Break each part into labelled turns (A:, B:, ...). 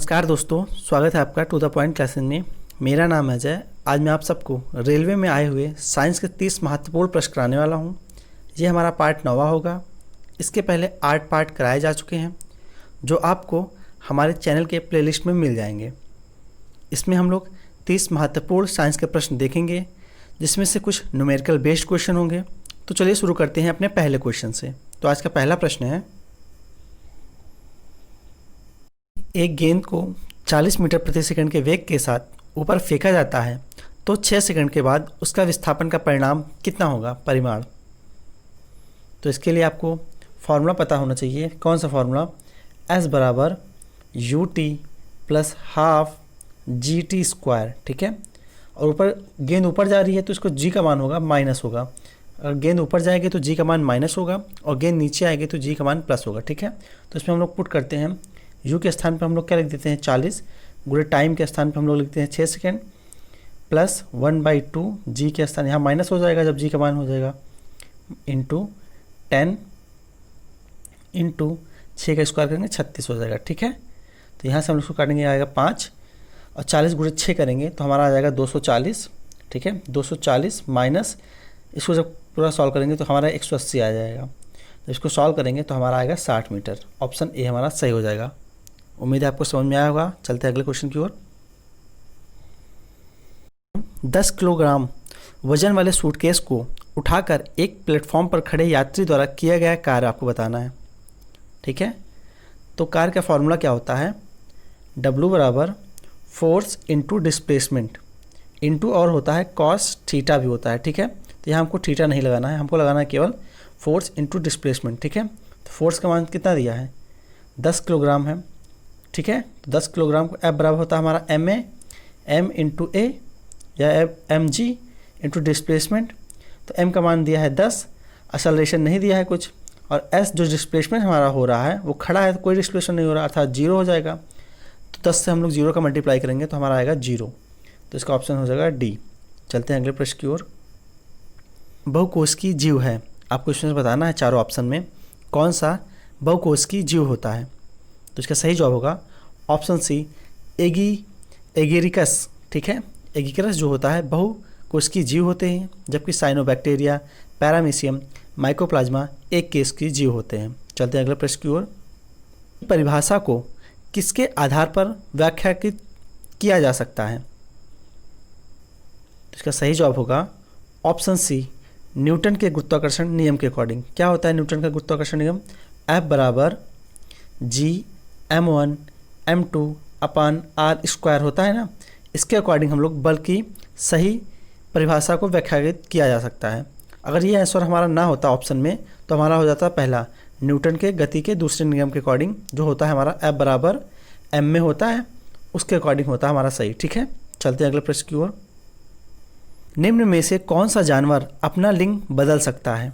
A: नमस्कार दोस्तों, स्वागत है आपका टू द पॉइंट क्लासेस में। मेरा नाम है अजय। आज मैं आप सबको रेलवे में आए हुए साइंस के 30 महत्वपूर्ण प्रश्न कराने वाला हूं। ये हमारा पार्ट 9वां होगा। इसके पहले 8 पार्ट कराए जा चुके हैं जो आपको हमारे चैनल के प्लेलिस्ट में मिल जाएंगे। इसमें हम लोग 30 महत्वपूर्ण साइंस के प्रश्न देखेंगे, जिसमें से कुछ न्यूमेरिकल बेस्ड क्वेश्चन होंगे। तो चलिए शुरू करते हैं अपने पहले क्वेश्चन से। तो आज का पहला प्रश्न है, एक गेंद को 40 मीटर प्रति सेकंड के वेग के साथ ऊपर फेंका जाता है तो 6 सेकंड के बाद उसका विस्थापन का परिणाम कितना होगा, परिमाण। तो इसके लिए आपको फार्मूला पता होना चाहिए। कौन सा फार्मूला? S बराबर ut प्लस हाफ GT²। ठीक है। और ऊपर गेंद ऊपर जा रही है तो इसको g का मान होगा माइनस होगा। अगर गेंद ऊपर जाएगी तो g का मान माइनस होगा और गेंद नीचे आएगी तो g का मान प्लस होगा। ठीक है। तो इसमें हम लोग पुट करते हैं, u के स्थान पर हम लोग क्या लिख देते हैं 40, गुणे टाइम के स्थान पर हम लोग लिखते हैं 6 सेकेंड, प्लस 1/2 जी के स्थान यहाँ माइनस हो जाएगा जब जी का मान हो जाएगा, इंटू 10 इंटू 6 का स्क्वायर करेंगे 36 हो जाएगा। ठीक है। तो यहाँ से हम लोग काटेंगे, आएगा 5 और 40 गुणे 6 करेंगे तो हमारा आ जाएगा 240। ठीक है। 240 माइनस इसको जब पूरा सॉल्व करेंगे तो हमारा 180 आ जाएगा। तो इसको सॉल्व करेंगे तो हमारा आएगा 60 मीटर। ऑप्शन ए हमारा सही हो जाएगा। उम्मीद है आपको समझ में आया होगा। चलते हैं अगले क्वेश्चन की ओर। 10 किलोग्राम वजन वाले सूटकेस को उठाकर एक प्लेटफॉर्म पर खड़े यात्री द्वारा किया गया कार्य आपको बताना है। ठीक है। तो कार्य का फॉर्मूला क्या होता है? W बराबर फोर्स इंटू डिस्प्लेसमेंट इंटू और होता है कॉस थीटा भी होता है। ठीक है। तो यहाँ हमको थीटा नहीं लगाना है, हमको लगाना है केवल फोर्स इंटू डिस्प्लेसमेंट। ठीक है। तो फोर्स का मान कितना दिया है? 10 किलोग्राम है। ठीक है। तो 10 किलोग्राम को F बराबर होता है हमारा m इंटू ए या mg इंटू डिस्प्लेसमेंट। तो m का मान दिया है 10, एक्सेलरेशन नहीं दिया है कुछ, और s जो डिस्प्लेसमेंट हमारा हो रहा है वो खड़ा है तो कोई डिस्प्लेसमेंट नहीं हो रहा, अर्थात 0 हो जाएगा। तो 10 से हम लोग 0 का मल्टीप्लाई करेंगे तो हमारा आएगा 0। तो इसका ऑप्शन हो जाएगा डी। चलते हैं अगले प्रश्न की ओर। बहुकोशिकीय जीव है। आपको इसमें बताना है चारों ऑप्शन में कौन सा बहुकोशिकीय जीव होता है। तो इसका सही जवाब होगा ऑप्शन सी, एगेरिकस। ठीक है। एगेरिकस जो होता है बहुकोशिकीय जीव होते हैं, जबकि साइनोबैक्टीरिया, पैरामीशियम, माइकोप्लाज्मा एक कोशिकीय जीव होते हैं। चलते हैं अगले प्रश्न की ओर। परिभाषा को किसके आधार पर व्याख्यायित किया जा सकता है? तो इसका सही जवाब होगा ऑप्शन सी, न्यूटन के गुरुत्वाकर्षण नियम के अकॉर्डिंग। क्या होता है न्यूटन का गुरुत्वाकर्षण नियम? F बराबर G(m1 m2 अपान r² होता है ना। इसके अकॉर्डिंग हम लोग बल की सही परिभाषा को व्याख्यायित किया जा सकता है। अगर ये आंसर हमारा ना होता ऑप्शन में तो हमारा हो जाता पहला, न्यूटन के गति के दूसरे नियम के अकॉर्डिंग जो होता है हमारा F बराबर m में होता है, उसके अकॉर्डिंग होता है हमारा सही। ठीक है। चलते हैं अगले प्रश्न की ओर। निम्न में से कौन सा जानवर अपना लिंग बदल सकता है?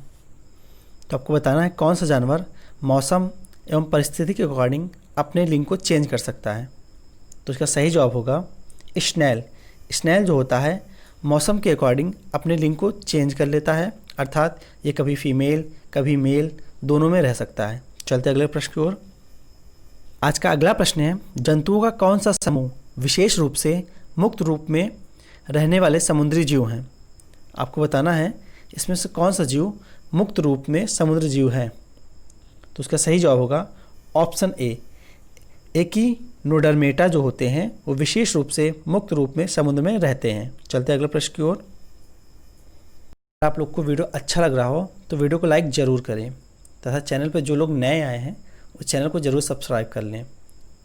A: तो आपको बताना है कौन सा जानवर मौसम एवं परिस्थिति के अकॉर्डिंग अपने लिंग को चेंज कर सकता है। तो इसका सही जवाब होगा स्नेल। स्नेल जो होता है मौसम के अकॉर्डिंग अपने लिंग को चेंज कर लेता है, अर्थात ये कभी फीमेल कभी मेल दोनों में रह सकता है। चलते अगले प्रश्न की ओर। आज का अगला प्रश्न है, जंतुओं का कौन सा समूह विशेष रूप से मुक्त रूप में रहने वाले समुद्री जीव हैं? आपको बताना है इसमें से कौन सा जीव मुक्त रूप में समुद्री जीव है। तो उसका सही जवाब होगा ऑप्शन ए, एकिनोडर्मेटा जो होते हैं वो विशेष रूप से मुक्त रूप में समुद्र में रहते हैं। चलते अगले प्रश्न की ओर। आप लोग को वीडियो अच्छा लग रहा हो तो वीडियो को लाइक ज़रूर करें तथा चैनल पर जो लोग नए आए हैं वो चैनल को ज़रूर सब्सक्राइब कर लें।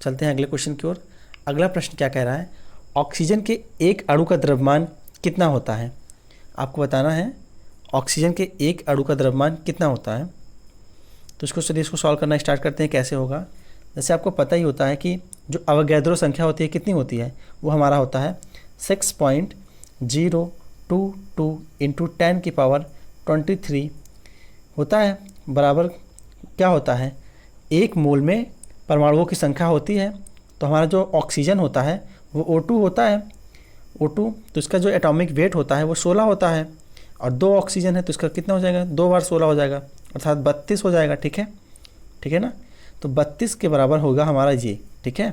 A: चलते हैं अगले क्वेश्चन की ओर। अगला प्रश्न क्या कह रहा है? ऑक्सीजन के एक अणु का द्रव्यमान कितना होता है? आपको बताना है ऑक्सीजन के एक अणु का द्रव्यमान कितना होता है। तो इसको सॉल्व करना स्टार्ट करते हैं। कैसे होगा? जैसे आपको पता ही होता है कि जो अवोगैड्रो संख्या होती है कितनी होती है, वो हमारा होता है 6.022 इंटू 10⁻23 होता है, बराबर क्या होता है, एक मोल में परमाणुओं की संख्या होती है। तो हमारा जो ऑक्सीजन होता है वो O2 होता है। O2 तो इसका जो एटॉमिक वेट होता है वो 16 होता है, और 2 ऑक्सीजन है तो इसका कितना हो जाएगा, 2 बार 16 हो जाएगा, अर्थात 32 हो जाएगा। ठीक है ना। तो 32 के बराबर होगा हमारा ये। ठीक है।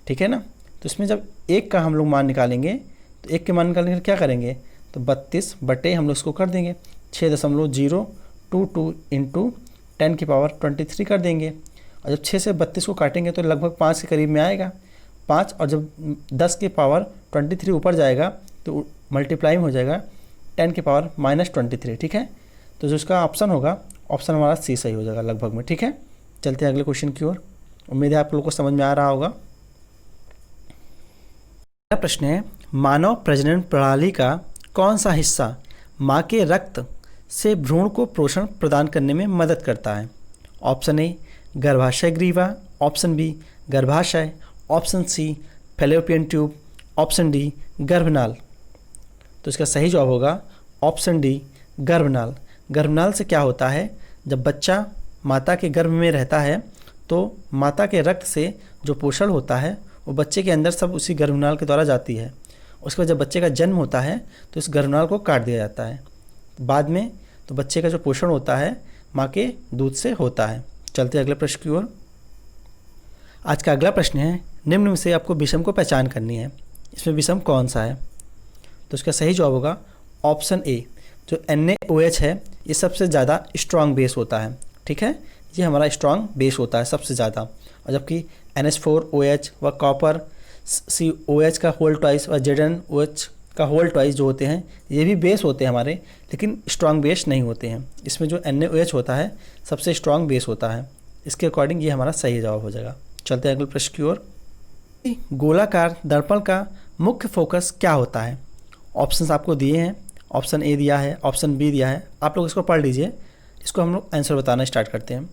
A: ठीक है ना। तो इसमें जब एक का हम लोग मान निकालेंगे तो एक के मान निकालने के क्या करेंगे, तो 32 बटे हम लोग इसको कर देंगे 6.022 इंटू 10⁻23 कर देंगे। और जब 6 से 32 को काटेंगे तो लगभग 5 के करीब में आएगा 5, और जब 10⁻23 ऊपर जाएगा तो मल्टीप्लाई हो जाएगा 10⁻23। ठीक है, तो जो इसका ऑप्शन होगा, ऑप्शन हमारा सी सही हो जाएगा लगभग में। ठीक है, चलते हैं अगले क्वेश्चन की ओर। उम्मीद है आप लोगों को समझ में आ रहा होगा। अगला प्रश्न है, मानव प्रजनन प्रणाली का कौन सा हिस्सा माँ के रक्त से भ्रूण को पोषण प्रदान करने में मदद करता है? ऑप्शन ए गर्भाशय ग्रीवा, ऑप्शन बी गर्भाशय, option C fallopian tube, option D गर्भनाल। तो इसका सही जवाब होगा ऑप्शन डी गर्भनाल। गर्भनाल से क्या होता है, जब बच्चा माता के गर्भ में रहता है तो माता के रक्त से जो पोषण होता है वो बच्चे के अंदर सब उसी गर्भनाल के द्वारा जाती है। उसके बाद जब बच्चे का जन्म होता है तो इस गर्भनाल को काट दिया जाता है बाद में, तो बच्चे का जो पोषण होता है माँ के दूध से होता है। चलते अगले प्रश्न की ओर। आज का अगला प्रश्न है, निम्न में से आपको विषम को पहचान करनी है, इसमें विषम कौन सा है? तो इसका सही जवाब होगा ऑप्शन ए, जो NaOH है ये सबसे ज़्यादा स्ट्रॉन्ग बेस होता है। ठीक है, ये हमारा स्ट्रॉन्ग बेस होता है सबसे ज़्यादा, और जबकि NH4OH व कॉपर COH का होल ट्वाइस व ZnOH का होल ट्वाइस जो होते हैं ये भी बेस होते हैं हमारे, लेकिन स्ट्रॉन्ग बेस नहीं होते हैं। इसमें जो NaOH होता है सबसे स्ट्रॉन्ग बेस होता है। इसके अकॉर्डिंग ये हमारा सही जवाब हो जाएगा। चलते हैं अगले प्रश्न की ओर। गोलाकार दर्पण का मुख्य फोकस क्या होता है? ऑप्शंस आपको दिए हैं, ऑप्शन ए दिया है, ऑप्शन बी दिया है, आप लोग इसको पढ़ लीजिए। इसको हम लोग आंसर बताना स्टार्ट करते हैं।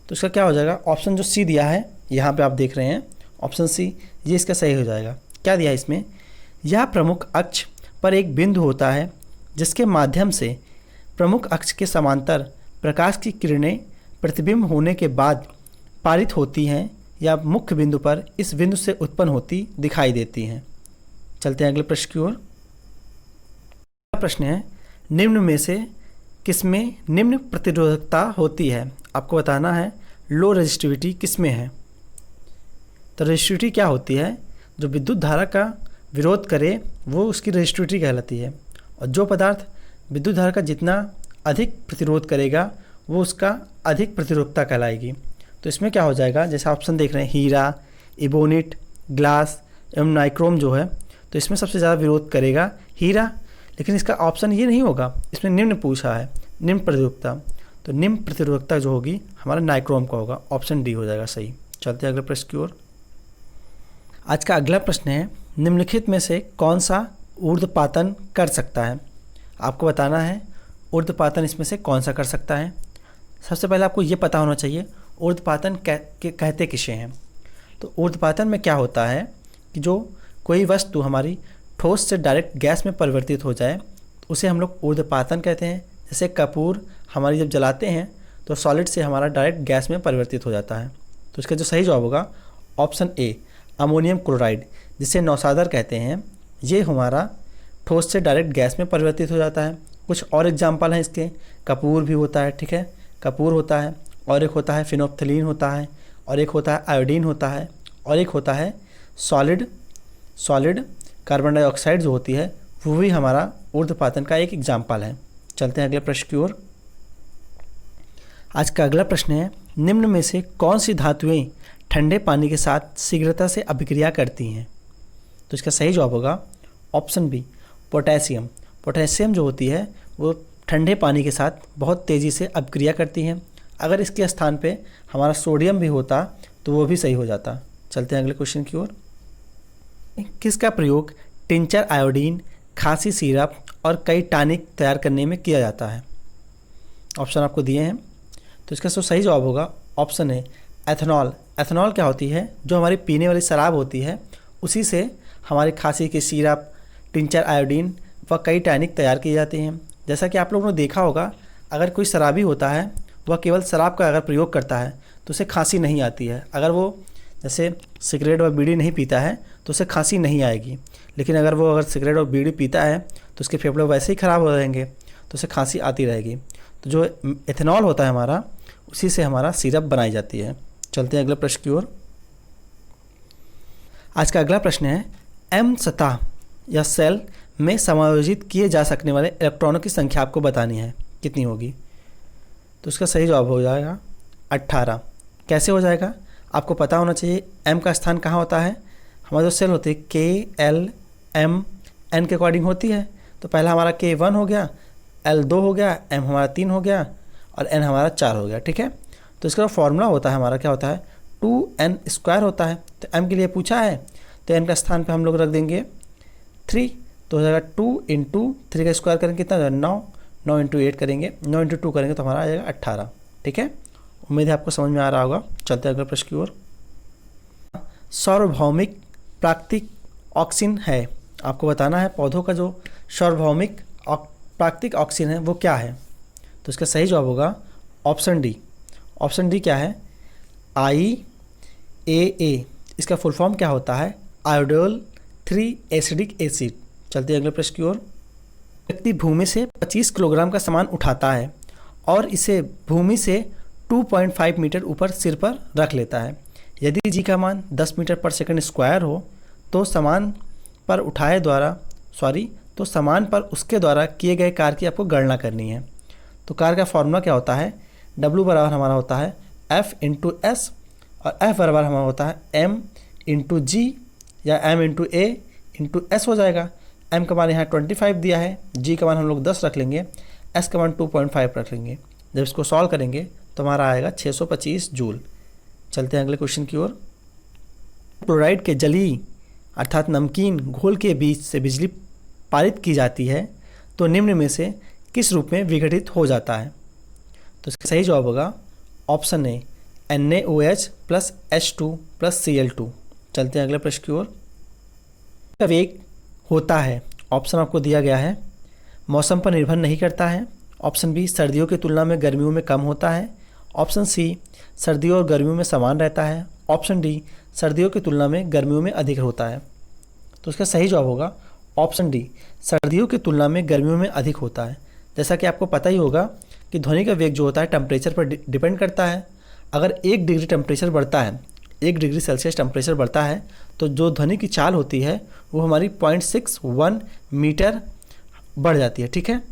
A: तो इसका क्या हो जाएगा, ऑप्शन जो सी दिया है यहाँ पे आप देख रहे हैं ऑप्शन सी, ये इसका सही हो जाएगा। क्या दिया है इसमें, यह प्रमुख अक्ष पर एक बिंदु होता है जिसके माध्यम से प्रमुख अक्ष के समांतर प्रकाश की किरणें प्रतिबिंब होने के बाद पारित होती हैं या मुख्य बिंदु पर इस बिंदु से उत्पन्न होती दिखाई देती हैं। चलते हैं अगले प्रश्न की ओर। प्रश्न है, निम्न में से किसमें निम्न प्रतिरोधकता होती है? आपको बताना है लो रेजिस्टिविटी किसमें है। तो रेजिस्टिविटी क्या होती है, जो विद्युत धारा का विरोध करे वो उसकी रेजिस्टिविटी कहलाती है, और जो पदार्थ विद्युत धारा का जितना अधिक प्रतिरोध करेगा वो उसका अधिक प्रतिरोधकता कहलाएगी। तो इसमें क्या हो जाएगा, जैसे ऑप्शन देख रहे हैं हीरा, इबोनिट, ग्लास एवं नाइक्रोम जो है, तो इसमें सबसे ज़्यादा विरोध करेगा हीरा। लेकिन इसका ऑप्शन ये नहीं होगा, इसमें निम्न पूछा है, निम्न प्रतिरोधकता, तो निम्न प्रतिरोधकता जो होगी हमारा नाइक्रोम का होगा, ऑप्शन डी हो जाएगा सही। चलते हैं अगले प्रश्न की ओर। आज का अगला प्रश्न है, निम्नलिखित में से कौन सा ऊर्ध्वपातन कर सकता है? आपको बताना है ऊर्ध्वपातन इसमें से कौन सा कर सकता है। सबसे पहले आपको ये पता होना चाहिए ऊर्ध्वपातन कहते किसे हैं। तो ऊर्ध्वपातन में क्या होता है कि जो कोई वस्तु हमारी ठोस से डायरेक्ट गैस में परिवर्तित हो जाए उसे हम लोग ऊर्ध्वपातन कहते हैं। जैसे कपूर हमारी जब जलाते हैं तो सॉलिड से हमारा डायरेक्ट गैस में परिवर्तित हो जाता है। तो इसका जो सही जवाब होगा ऑप्शन ए अमोनियम क्लोराइड, जिसे नौसादर कहते हैं, ये हमारा ठोस से डायरेक्ट गैस में परिवर्तित हो जाता है। कुछ और एग्जाम्पल हैं इसके, कपूर भी होता है, ठीक है, कपूर होता है, और एक होता है फिनोप्थलीन होता है, और एक होता है आयोडीन होता है, और एक होता है सॉलिड कार्बन डाइऑक्साइड जो होती है वो भी हमारा ऊर्ध्वपातन का एक एग्जाम्पल है। चलते हैं अगले प्रश्न की ओर। आज का अगला प्रश्न है, निम्न में से कौन सी धातुएं ठंडे पानी के साथ शीघ्रता से अभिक्रिया करती हैं? तो इसका सही जवाब होगा ऑप्शन बी पोटेशियम। पोटेशियम जो होती है वो ठंडे पानी के साथ बहुत तेज़ी से अभिक्रिया करती हैं। अगर इसके स्थान पे हमारा सोडियम भी होता तो वो भी सही हो जाता। चलते हैं अगले क्वेश्चन की ओर। किसका प्रयोग टिंचर आयोडीन, खांसी सिरप और कई टॉनिक तैयार करने में किया जाता है? ऑप्शन आपको दिए हैं, तो इसका जो सही जवाब होगा ऑप्शन है एथेनॉल। एथेनॉल क्या होती है, जो हमारी पीने वाली शराब होती है उसी से हमारी खांसी की सिरप, टिंचर आयोडीन व कई टॉनिक तैयार किए जाते हैं। जैसा कि आप लोगों ने देखा होगा, अगर कोई शराबी होता है वह केवल शराब का अगर प्रयोग करता है तो उसे खांसी नहीं आती है। अगर वो जैसे सिगरेट और बीड़ी नहीं पीता है तो उसे खांसी नहीं आएगी, लेकिन अगर वो सिगरेट और बीड़ी पीता है तो उसके फेफड़े वैसे ही ख़राब हो जाएंगे तो उसे खांसी आती रहेगी। तो जो एथेनॉल होता है हमारा, उसी से हमारा सिरप बनाई जाती है। चलते हैं अगले प्रश्न की ओर। आज का अगला प्रश्न है, एम सतह या सेल में समायोजित किए जा सकने वाले इलेक्ट्रॉनों की संख्या आपको बतानी है, कितनी होगी? तो इसका सही जवाब हो जाएगा 18। कैसे हो जाएगा? आपको पता होना चाहिए एम का स्थान कहाँ होता है। हमारी जो सेल होती है के एल एम एन के अकॉर्डिंग होती है। तो पहला हमारा के 1 हो गया, एल 2 हो गया, एम हमारा 3 हो गया और एन हमारा 4 हो गया। ठीक है, तो इसका फॉर्मूला होता है हमारा क्या होता है, 2n² होता है। तो m के लिए पूछा है तो n का स्थान पे हम लोग रख देंगे 3, तो हो जाएगा 2 × 3 का स्क्वायर करेंगे कितना हो जाएगा 9, 9 × 8 करेंगे, 9 × 2 करेंगे तो हमारा आ जाएगा 18। ठीक है, उम्मीद है आपको समझ में आ रहा होगा। चलते हैं अगले प्रश्न की ओर। सार्वभौमिक प्राकृतिक ऑक्सीजन है, आपको बताना है पौधों का जो सार्वभौमिक प्राकृतिक ऑक्सीजन है वो क्या है। तो इसका सही जवाब होगा ऑप्शन डी। ऑप्शन डी क्या है, IAA। इसका फुल फॉर्म क्या होता है, आयोडोल 3 एसिडिक एसिड। चलते हैं अगले प्रश्न की ओर। व्यक्ति भूमि से 25 किलोग्राम का सामान उठाता है और इसे भूमि से 2.5 मीटर ऊपर सिर पर रख लेता है। यदि जी का मान 10 मीटर पर सेकंड स्क्वायर हो तो सामान पर उसके द्वारा किए गए कार्य की आपको गणना करनी है। तो कार्य का फॉर्मूला क्या होता है, W बराबर हमारा होता है F × S और F बराबर हमारा होता है M × G या M × A × S हो जाएगा। M का मान यहाँ 25 दिया है, G का मान हम लोग 10 रख लेंगे, S का मान 2.5 रख लेंगे। जब इसको सॉल्व करेंगे तो हमारा आएगा 625 जूल। चलते हैं अगले क्वेश्चन की ओर। क्लोराइड के जलीय अर्थात नमकीन घोल के बीच से बिजली पारित की जाती है तो निम्न में से किस रूप में विघटित हो जाता है। तो इसका सही जवाब होगा option A, NaOH + H2 + Cl2। चलते हैं अगले प्रश्न की ओर। का वेग होता है, ऑप्शन आपको दिया गया है, मौसम पर निर्भर नहीं करता है। ऑप्शन बी, सर्दियों की तुलना में गर्मियों में कम होता है। ऑप्शन सी, सर्दियों और गर्मियों में समान रहता है। ऑप्शन डी, सर्दियों की तुलना में गर्मियों में अधिक होता है। तो इसका सही जवाब होगा ऑप्शन डी, सर्दियों की तुलना में गर्मियों में अधिक होता है। जैसा कि आपको पता ही होगा कि ध्वनि का वेग जो होता है टेम्परेचर पर डिपेंड करता है। अगर 1 डिग्री टेम्परेचर बढ़ता है, 1 डिग्री सेल्सियस टेम्परेचर बढ़ता है तो जो ध्वनि की चाल होती है वो हमारी 0.61 मीटर बढ़ जाती है। ठीक है,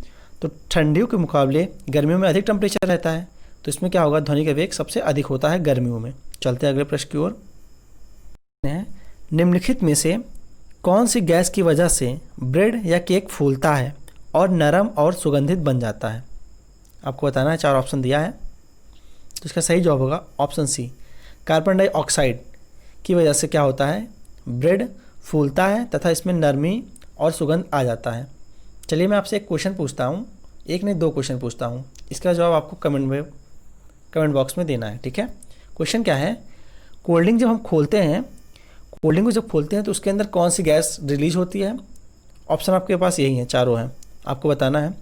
A: तो ठंडियों के मुकाबले गर्मियों में अधिक टेम्परेचर रहता है, तो इसमें क्या होगा, ध्वनि का वेग सबसे अधिक होता है गर्मियों में। चलते हैं अगले प्रश्न की ओर। निम्नलिखित में से कौन सी गैस की वजह से ब्रेड या केक फूलता है और नरम और सुगंधित बन जाता है। आपको बताना है, 4 ऑप्शन दिया है। तो इसका सही जवाब होगा ऑप्शन सी, कार्बन डाइऑक्साइड की वजह से क्या होता है, ब्रेड फूलता है तथा इसमें नरमी और सुगंध आ जाता है। चलिए मैं आपसे एक क्वेश्चन पूछता हूँ, एक नहीं 2 क्वेश्चन पूछता हूँ, इसका जवाब आपको कमेंट बॉक्स में देना है। ठीक है, क्वेश्चन क्या है, कोल्ड ड्रिंक जब हम खोलते हैं, कोल्ड ड्रिंक को जब खोलते हैं तो उसके अंदर कौन सी गैस रिलीज होती है। ऑप्शन आपके पास यही है, चारों हैं, आपको बताना है।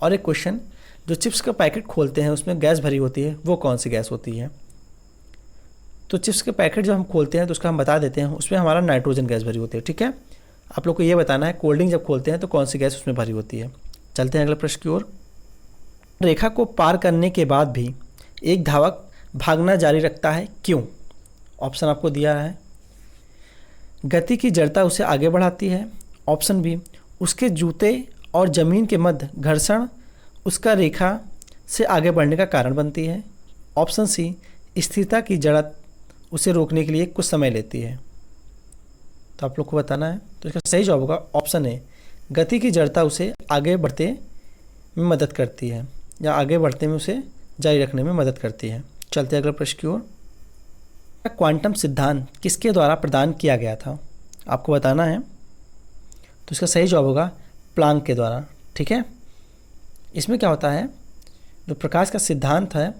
A: और एक क्वेश्चन, जो चिप्स का पैकेट खोलते हैं उसमें गैस भरी होती है, वो कौन सी गैस होती है। तो चिप्स के पैकेट जब हम खोलते हैं तो उसका हम बता देते हैं, उसमें हमारा नाइट्रोजन गैस भरी होती है। ठीक है, आप लोग को ये बताना है कोल्ड ड्रिंक जब खोलते हैं तो कौन सी गैस उसमें भरी होती है। चलते हैं अगले प्रश्न की ओर। रेखा को पार करने के बाद भी एक धावक भागना जारी रखता है, क्यों। ऑप्शन आपको दिया है, गति की जड़ता उसे आगे बढ़ाती है। ऑप्शन बी, उसके जूते और ज़मीन के मध्य घर्षण उसका रेखा से आगे बढ़ने का कारण बनती है। ऑप्शन सी, स्थिरता की जड़त उसे रोकने के लिए कुछ समय लेती है। तो आप लोग को बताना है, तो इसका सही जवाब होगा ऑप्शन ए, गति की जड़ता उसे आगे बढ़ते में मदद करती है या आगे बढ़ते में उसे जारी रखने में मदद करती है। चलते अगले प्रश्न की ओर। क्वांटम सिद्धांत किसके द्वारा प्रदान किया गया था, आपको बताना है। तो इसका सही जवाब होगा प्लांक के द्वारा। ठीक है, इसमें क्या होता है, जो प्रकाश का सिद्धांत है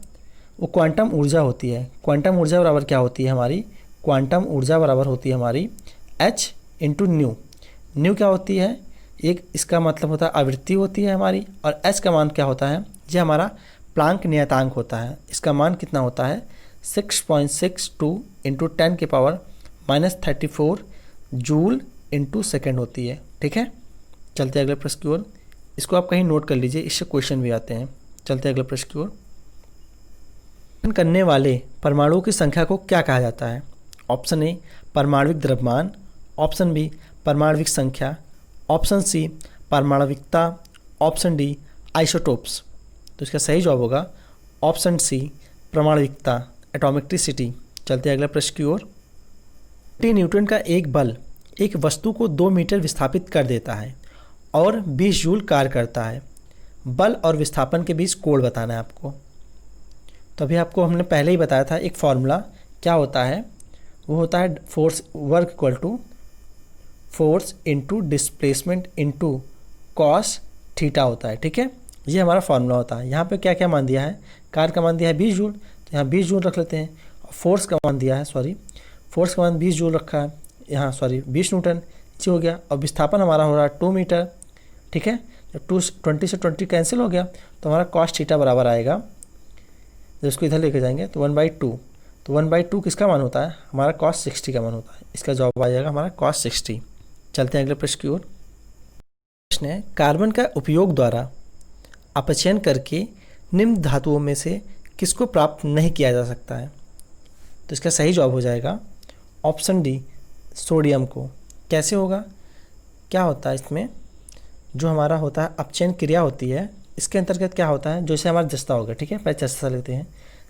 A: वो क्वांटम ऊर्जा होती है। क्वांटम ऊर्जा बराबर क्या होती है हमारी, क्वांटम ऊर्जा बराबर होती है हमारी h × न्यू। न्यू क्या होती है, एक इसका मतलब होता है आवृत्ति होती है हमारी, और h का मान क्या होता है, ये हमारा प्लांक नियतांक होता है। इसका मान कितना होता है, 6.62 × 10⁻³ जूल × सेकेंड होती है। ठीक है, चलते अगले प्रश्न की ओर। इसको आप कहीं नोट कर लीजिए, इससे क्वेश्चन भी आते हैं। चलते अगले प्रश्न की ओर। करने वाले परमाणुओं की संख्या को क्या कहा जाता है। ऑप्शन ए, परमाणविक द्रव्यमान, ऑप्शन बी परमाणविक संख्या, ऑप्शन सी परमाणविकता, ऑप्शन डी आइसोटोप्स। तो इसका सही जवाब होगा ऑप्शन सी परमाणविकता, एटॉमिकटिसिटी। चलते हैं अगला प्रश्न की ओर। न्यूटन का एक बल एक वस्तु को 2 मीटर विस्थापित कर देता है और 20 जूल कार्य करता है। बल और विस्थापन के बीच कोण बताना है आपको। तो अभी आपको हमने पहले ही बताया था एक फॉर्मूला क्या होता है, वो होता है force work equal to force into displacement into cos theta होता है। ठीक है, ये हमारा फॉर्मूला होता है। यहाँ पे क्या क्या मान दिया है, कार्य का मान दिया है 20 जूल, तो यहाँ 20 जूल रख लेते हैं। फोर्स का मान दिया है, फोर्स का मान 20 जूल रखा है यहाँ, 20 न्यूटन नीचे हो गया। और विस्थापन हमारा हो रहा है 2 मीटर। ठीक है, जब 20 से 20 कैंसिल हो गया तो हमारा कॉस थीटा बराबर आएगा, जब इसको इधर लेके जाएंगे तो 1/2। तो 1/2 किसका मान होता है, हमारा कॉस 60 का मान होता है। इसका जवाब आ जाएगा हमारा कॉस 60। चलते हैं अगले प्रश्न की ओर। प्रश्न है, कार्बन का उपयोग द्वारा अपचयन करके निम्न धातुओं में से किसको प्राप्त नहीं किया जा सकता है। तो इसका सही जवाब हो जाएगा ऑप्शन डी सोडियम को। कैसे होगा, क्या होता है इसमें, जो हमारा होता है अपचयन क्रिया होती है, इसके अंतर्गत क्या होता है, जैसे हमारा जस्ता होगा। ठीक है, पहले जस्ता लेते हैं।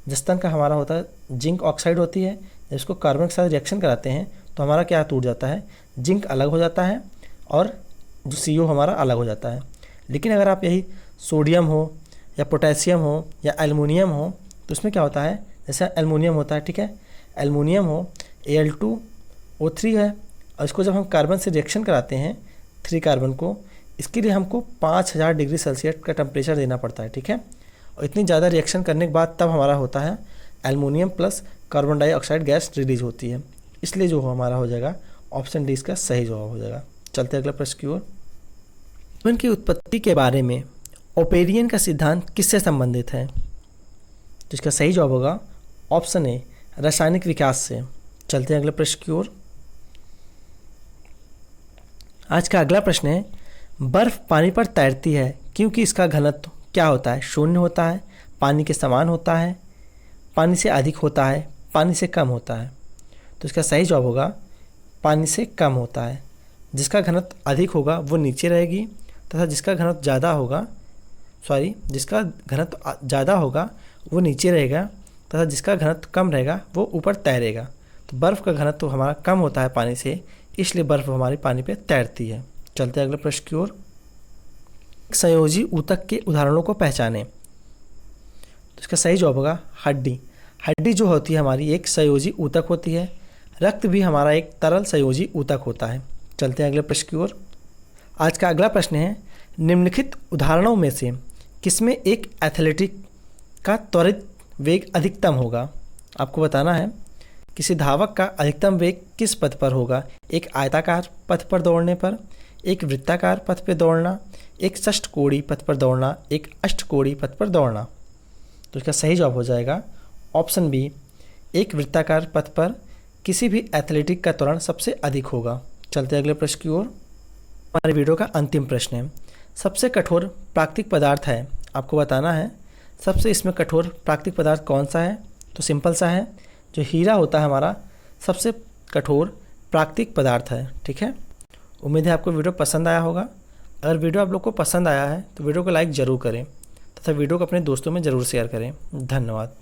A: जस्तन का हमारा होता है जिंक ऑक्साइड होती है, जब इसको कार्बन के साथ रिएक्शन कराते हैं तो हमारा क्या टूट जाता है, जिंक अलग हो जाता है और जो CO हमारा अलग हो जाता है। लेकिन अगर आप यही सोडियम हो या पोटेशियम हो या एल्युमिनियम हो तो उसमें क्या होता है, जैसे एल्युमिनियम होता है, ठीक है, एल्युमिनियम हो Al2O3 है, और इसको जब हम कार्बन से रिएक्शन कराते हैं 3 कार्बन को, इसके लिए हमको 5000 डिग्री सेल्सियस का टेम्परेचर देना पड़ता है। ठीक है, और इतनी ज़्यादा रिएक्शन करने के बाद तब हमारा होता है aluminium plus carbon dioxide gas release होती है। इसलिए जो हमारा हो जाएगा ऑप्शन डी इसका सही जवाब हो जाएगा। चलते अगले प्रश्न की ओर। कार्बन की उत्पत्ति के बारे में ओपेरियन का सिद्धांत किससे संबंधित है। तो इसका सही जवाब होगा ऑप्शन ए रासायनिक विकास से। चलते हैं अगले प्रश्न की ओर। आज का अगला प्रश्न है, बर्फ पानी पर तैरती है क्योंकि इसका घनत्व क्या होता है, शून्य होता है, पानी के समान होता है, पानी से अधिक होता है, पानी से कम होता है। तो इसका सही जवाब होगा पानी से कम होता है। जिसका घनत्व अधिक होगा वो नीचे रहेगी तथा जिसका घनत्व ज़्यादा होगा वो नीचे रहेगा तथा जिसका घनत्व कम रहेगा वो ऊपर तैरेगा। तो बर्फ़ का घनत्व हमारा कम होता है पानी से, इसलिए बर्फ़ हमारी पानी पे तैरती है। चलते हैं अगले प्रश्न की ओर। संयोजी ऊतक के उदाहरणों को पहचानें। तो इसका सही जवाब होगा हड्डी। हड्डी जो होती है हमारी एक संयोजी ऊतक होती है। रक्त भी हमारा एक तरल संयोजी ऊतक होता है। चलते हैं अगले प्रश्न की ओर। आज का अगला प्रश्न है, निम्नलिखित उदाहरणों में से किसमें एक एथलेटिक का त्वरित वेग अधिकतम होगा। आपको बताना है किसी धावक का अधिकतम वेग किस पथ पर होगा, एक आयताकार पथ पर दौड़ने पर, एक वृत्ताकार पथ पर दौड़ना, एक षष्ठकोणीय पथ पर दौड़ना, एक अष्टकोणीय पथ पर दौड़ना। तो इसका सही जवाब हो जाएगा ऑप्शन बी, एक वृत्ताकार पथ पर किसी भी एथलेटिक का त्वरण सबसे अधिक होगा। चलते अगले प्रश्न की ओर। हमारे वीडियो का अंतिम प्रश्न है, सबसे कठोर प्राकृतिक पदार्थ है, आपको बताना है सबसे इसमें कठोर प्राकृतिक पदार्थ कौन सा है। तो सिंपल सा है, जो हीरा होता है हमारा सबसे कठोर प्राकृतिक पदार्थ है। ठीक है, उम्मीद है आपको वीडियो पसंद आया होगा। अगर वीडियो आप लोग को पसंद आया है तो वीडियो को लाइक ज़रूर करें तथा वीडियो को अपने दोस्तों में ज़रूर शेयर करें। धन्यवाद।